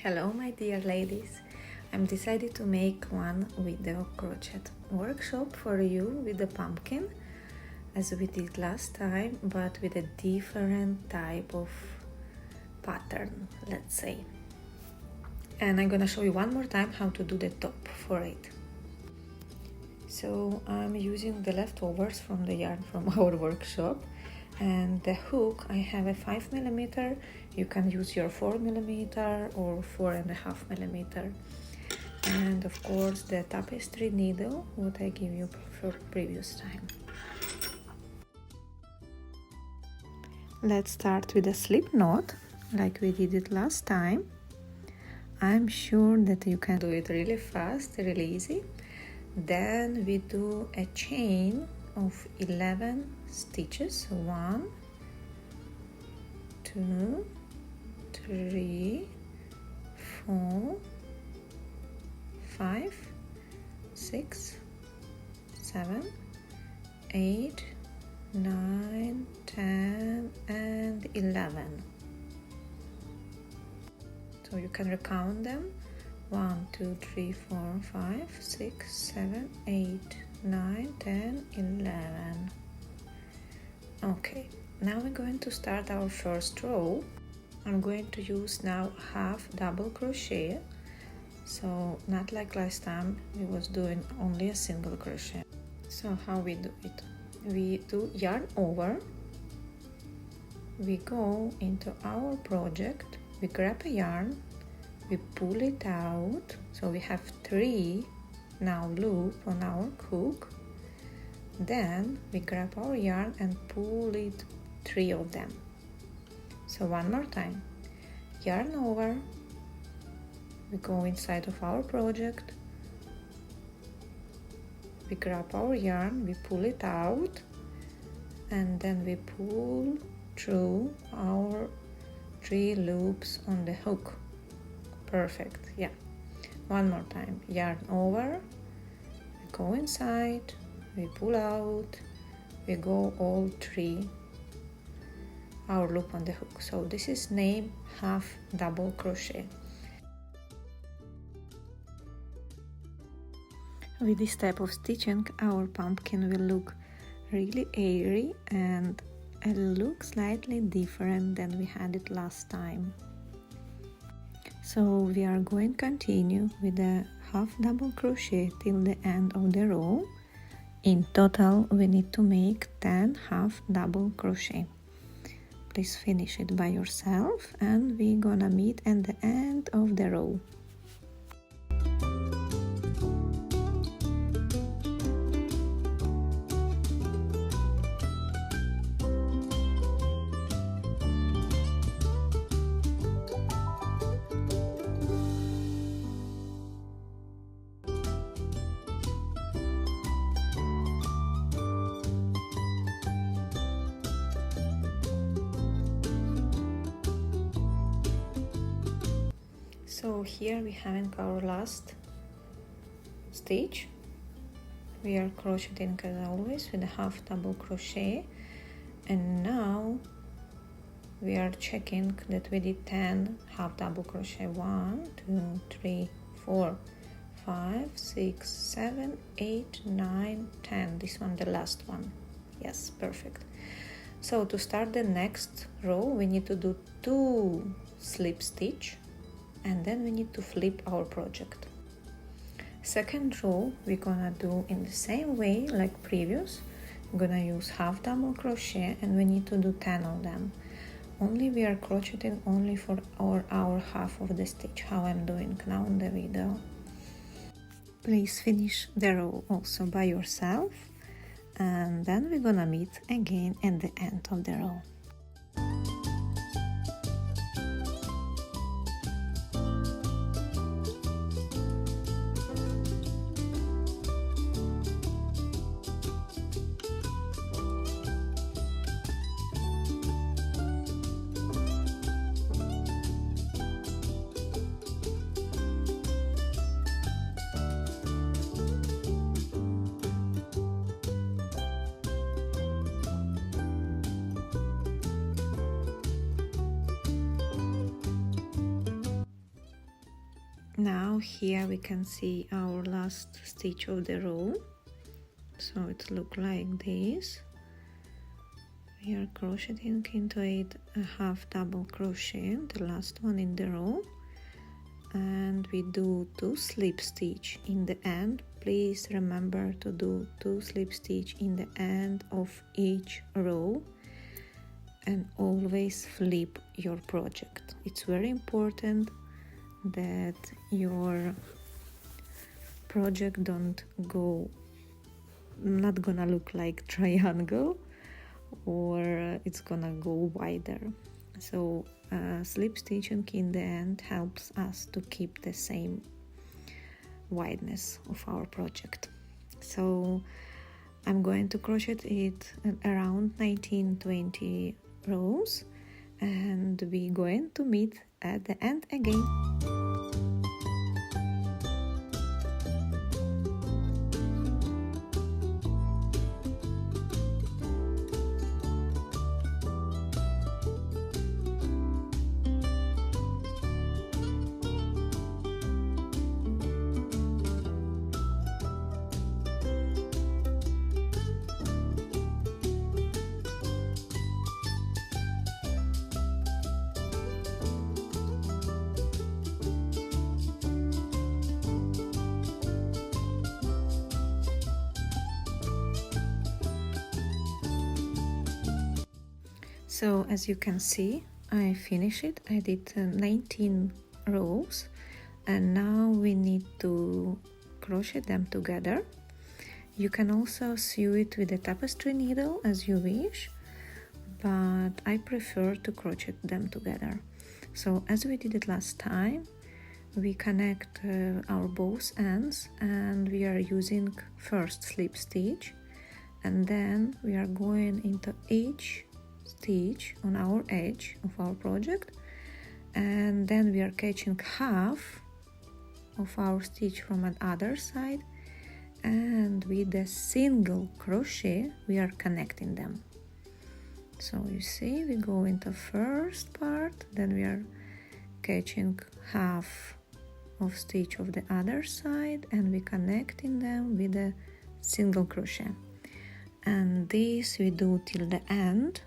Hello my dear ladies, I'm decided to make one video crochet workshop for you with the pumpkin as we did last time, but with a different type of pattern, let's say. And I'm gonna show you one more time how to do the top for it. So I'm using the leftovers from the yarn from our workshop, and the hook I have a 5mm. You can use your 4mm or 4.5mm, and of course the tapestry needle what I give you for previous time. Let's start with a slip knot like we did it last time. I'm sure that you can do it really fast, really easy. Then we do a chain of 11 stitches. 1, 2, 3, 4, 5, 6, 7, 8, 9, 10 and 11. So you can recount them. 1, 2, 3, 4, 5, 6, 7, 8, 9, 10, 11. Okay, now we're going to start our first row. I'm going to use now half double crochet, so not like last time we was doing only a single crochet. So how we do it? We do yarn over, we go into our project, we grab a yarn, we pull it out, so we have 3 now loop on our hook. Then we grab our yarn and pull it 3 of them. So one more time, yarn over, we go inside of our project, we grab our yarn, we pull it out, and then we pull through our 3 loops on the hook. Perfect, yeah. One more time, yarn over, we go inside, we pull out, we go all 3 our loop on the hook. So this is named half double crochet. With this type of stitching, our pumpkin will look really airy and it looks slightly different than we had it last time. So we are going to continue with the half double crochet till the end of the row. In total we need to make 10 half double crochet. Please finish it by yourself and we're gonna meet at the end of the row. So here we have our last stitch. We are crocheting as always with a half double crochet, and now we are checking that we did 10 half double crochet. 1, 2, 3, 4, 5, 6, 7, 8, 9, 10. This one, the last one. Yes, perfect. So to start the next row we need to do 2 slip stitch, and then we need to flip our project. Second row we're gonna do in the same way like previous. We're gonna use half double crochet and we need to do 10 of them. Only we are crocheting only for our half of the stitch, how I'm doing now in the video. Please finish the row also by yourself, and then we're gonna meet again at the end of the row. Now here we can see our last stitch of the row, so it looks like this. We are crocheting into it a half double crochet, the last one in the row, and we do 2 slip stitch in the end. Please remember to do 2 slip stitch in the end of each row, and always flip your project. It's very important that your project not gonna look like triangle, or it's gonna go wider. So slip stitching in the end helps us to keep the same wideness of our project. So I'm going to crochet it around 19-20 rows, and we're going to meet at the end again. So as you can see, I finished it. I did 19 rows, and now we need to crochet them together. You can also sew it with a tapestry needle as you wish, but I prefer to crochet them together. So as we did it last time, we connect our both ends, and we are using first slip stitch, and then we are going into each stitch on our edge of our project, and then we are catching half of our stitch from the other side, and with a single crochet we are connecting them. So you see, we go into first part, then we are catching half of stitch of the other side, and we connecting them with a single crochet, and this we do till the end.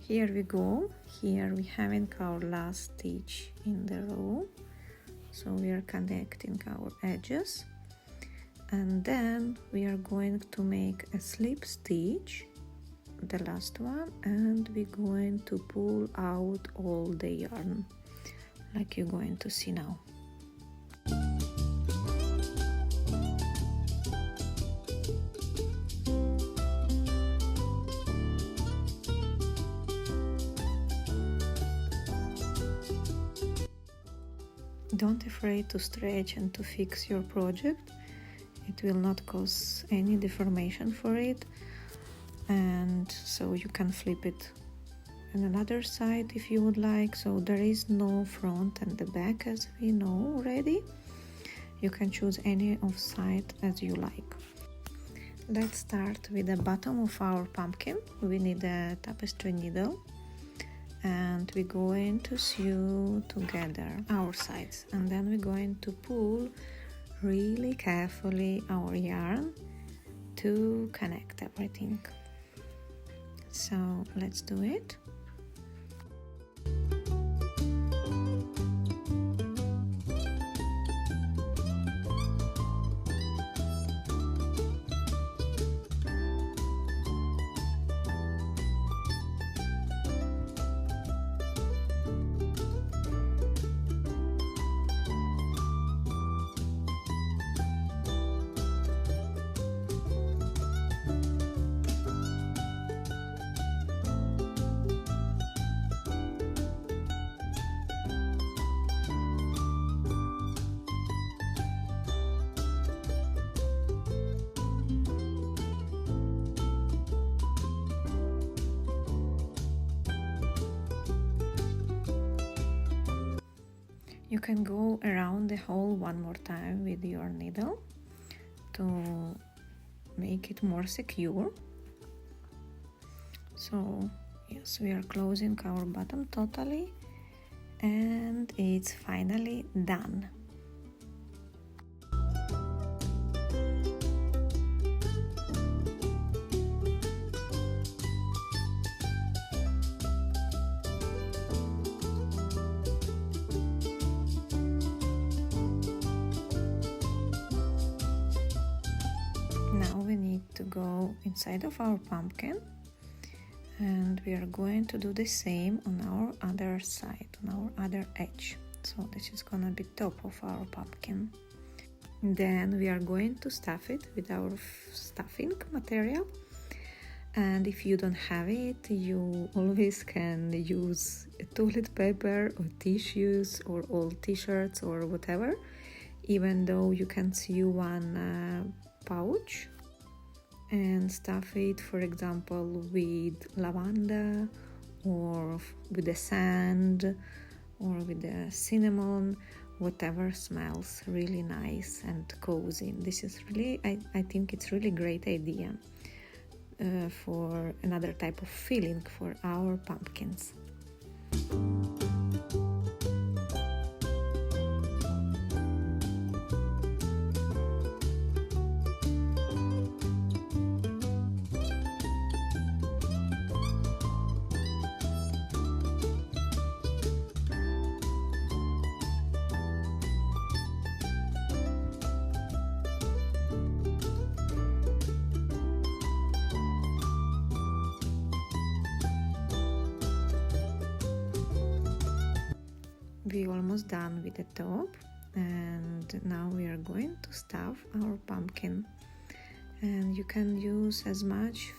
Here we go. Here we having our last stitch in the row, so we are connecting our edges, and then we are going to make a slip stitch, the last one, and we're going to pull out all the yarn like you're going to see now. Don't afraid to stretch and to fix your project. It will not cause any deformation for it, and so you can flip it on another side if you would like. So there is no front and the back, as we know already. You can choose any of side as you like. Let's start with the bottom of our pumpkin. We need a tapestry needle, and we're going to sew together our sides, and then we're going to pull really carefully our yarn to connect everything. So let's do it. You can go around the hole one more time with your needle to make it more secure. So yes, we are closing our bottom totally, and it's finally done. Now we need to go inside of our pumpkin, and we are going to do the same on our other side, on our other edge. So this is gonna be top of our pumpkin. Then we are going to stuff it with our stuffing material, and if you don't have it, you always can use toilet paper or tissues or old t-shirts or whatever, even though you can sew one pouch and stuff it, for example, with lavender or with the sand or with the cinnamon, whatever smells really nice and cozy. This is really, I think it's really great idea for another type of feeling for our pumpkins. We're almost done with the top, and now we are going to stuff our pumpkin, and you can use as much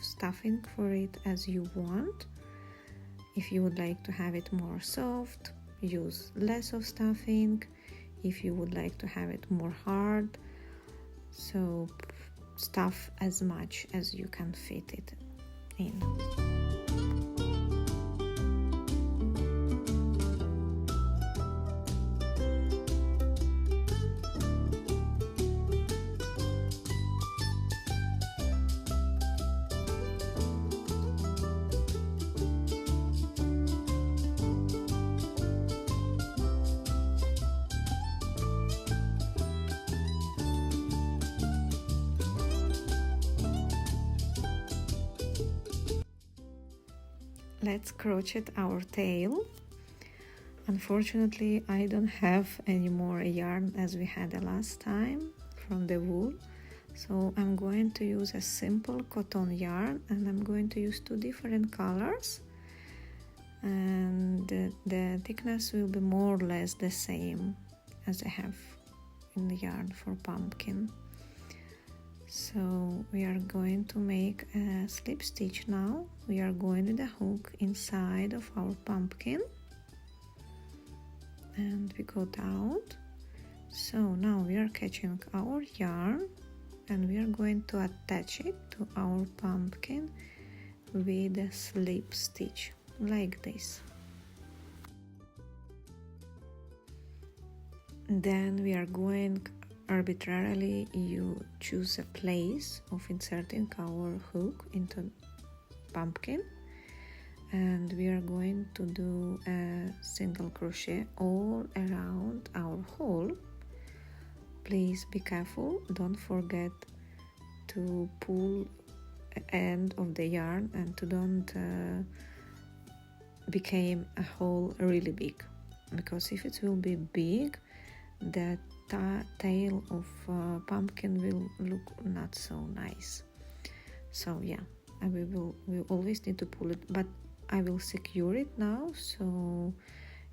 stuffing for it as you want. If you would like to have it more soft, use less of stuffing. If you would like to have it more hard, so stuff as much as you can fit it in. Let's crochet our tail. Unfortunately, I don't have any more yarn as we had the last time from the wool, so I'm going to use a simple cotton yarn, and I'm going to use two different colors, and the thickness will be more or less the same as I have in the yarn for pumpkin. So we are going to make a slip stitch now. We are going with the hook inside of our pumpkin, and we got out. So now we are catching our yarn, and we are going to attach it to our pumpkin with a slip stitch like this. Then we are going arbitrarily, you choose a place of inserting our hook into pumpkin, and we are going to do a single crochet all around our hole. Please be careful, don't forget to pull the end of the yarn and to don't become a hole really big, because if it will be big, the tail of pumpkin will look not so nice. So yeah, we always need to pull it, but I will secure it now so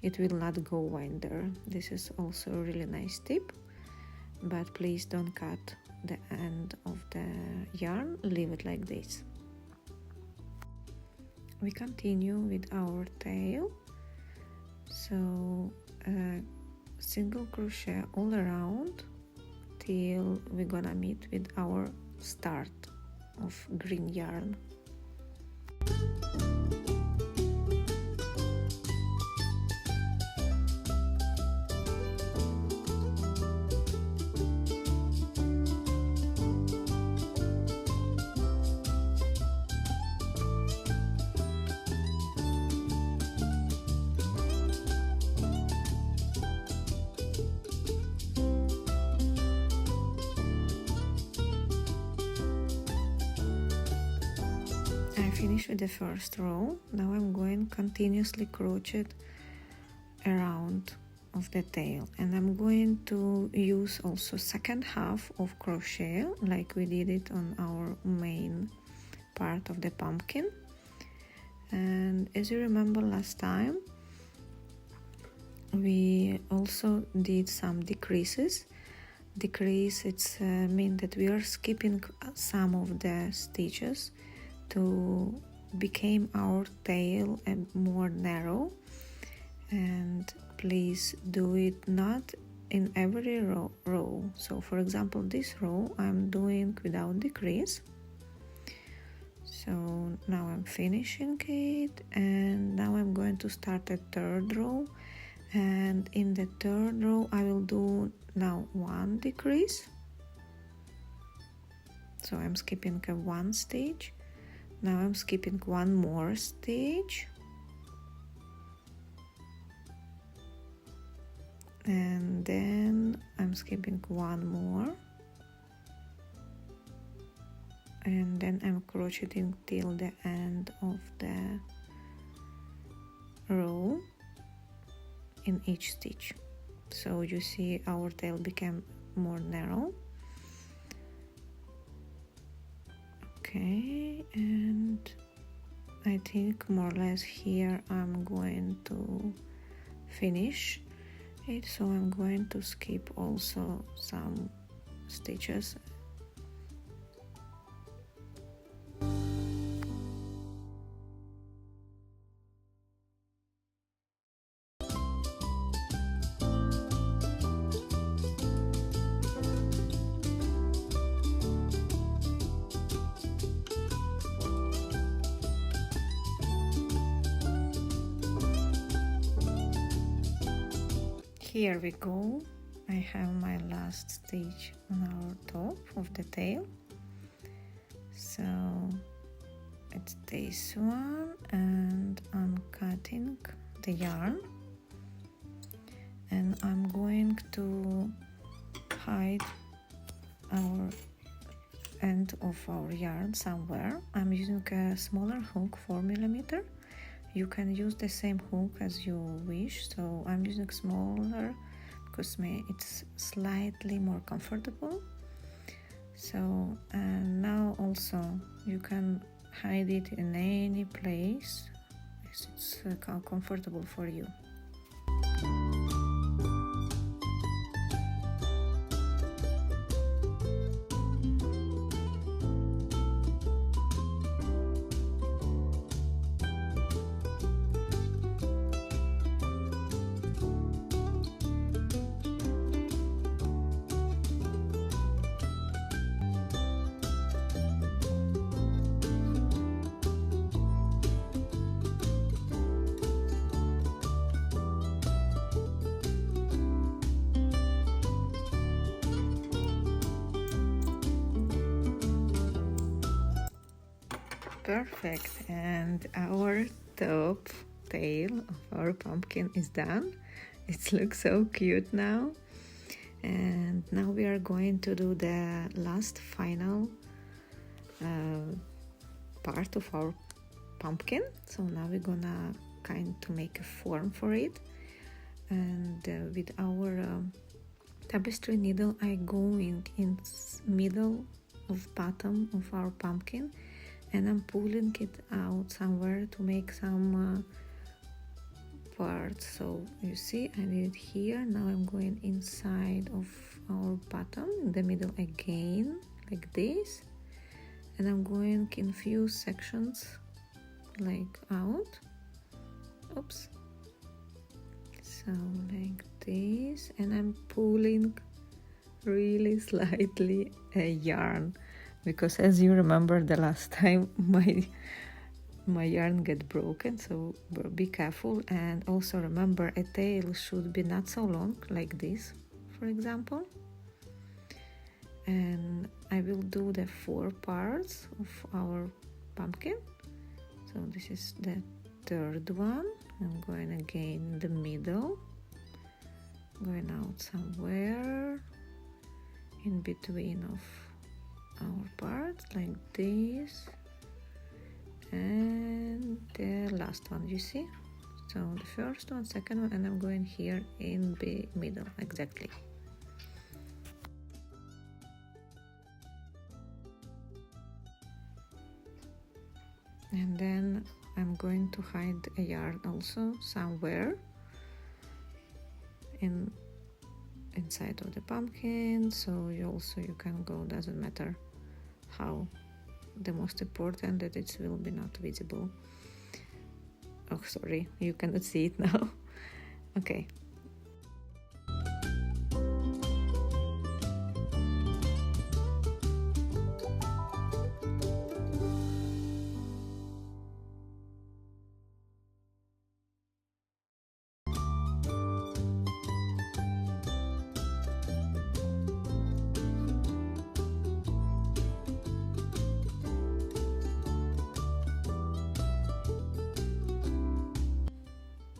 it will not go in there. This is also a really nice tip, but please don't cut the end of the yarn, leave it like this. We continue with our tail, so single crochet all around till we're gonna meet with our start of green yarn. finished with the first row. Now I'm going continuously crochet around of the tail, and I'm going to use also second half of crochet like we did it on our main part of the pumpkin. And as you remember last time, we also did some decreases. Decrease, it's mean that we are skipping some of the stitches to become our tail more narrow. And please do it not in every row. So for example, this row I'm doing without decrease. So now I'm finishing it, and now I'm going to start a third row, and in the third row I will do now one decrease. So I'm skipping one stitch. Now I'm skipping one more stitch, and then I'm skipping one more, and then I'm crocheting till the end of the row in each stitch. So you see our tail became more narrow. Okay, and I think more or less here I'm going to finish it, so I'm going to skip also some stitches. Here we go. I have my last stitch on our top of the tail. So it's this one, and I'm cutting the yarn, and I'm going to hide our end of our yarn somewhere. I'm using a smaller hook, 4mm. You can use the same hook as you wish, so I'm using smaller because it's slightly more comfortable. So and now also you can hide it in any place as it's comfortable for you. Perfect, and our top tail of our pumpkin is done. It looks so cute now. And now we are going to do the last final part of our pumpkin. So now we're gonna to make a form for it, and with our tapestry needle I go in middle of bottom of our pumpkin, and I'm pulling it out somewhere to make some parts. So you see I did it here. Now I'm going inside of our bottom in the middle again like this, and I'm going in few sections like out. Oops. So like this, and I'm pulling really slightly a yarn, because as you remember the last time my yarn get broken, so be careful. And also remember a tail should be not so long like this, for example. And I will do the 4 parts of our pumpkin. So this is the third one. I'm going again in the middle, going out somewhere in between of our parts like this, and the last one, you see? So the first one, second one, and I'm going here in the middle exactly. And then I'm going to hide a yarn also somewhere inside of the pumpkin, so you can go, doesn't matter how. The most important that it will be not visible. Oh, sorry, you cannot see it now. Okay.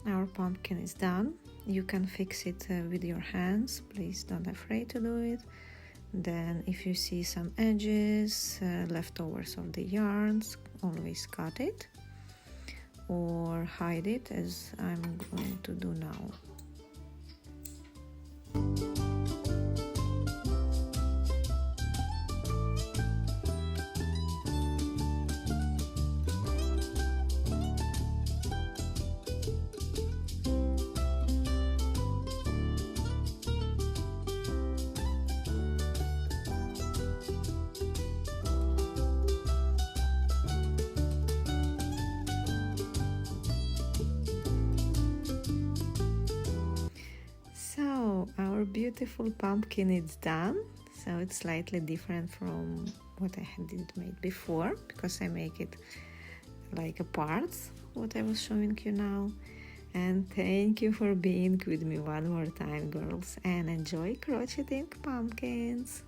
Our pumpkin is done. You can fix it with your hands, please don't afraid to do it. Then if you see some edges, leftovers of the yarns, always cut it or hide it as I'm going to do now. So our beautiful pumpkin is done. So it's slightly different from what I had made before, because I make it like a parts, what I was showing you now. And thank you for being with me one more time, girls, and enjoy crocheting pumpkins.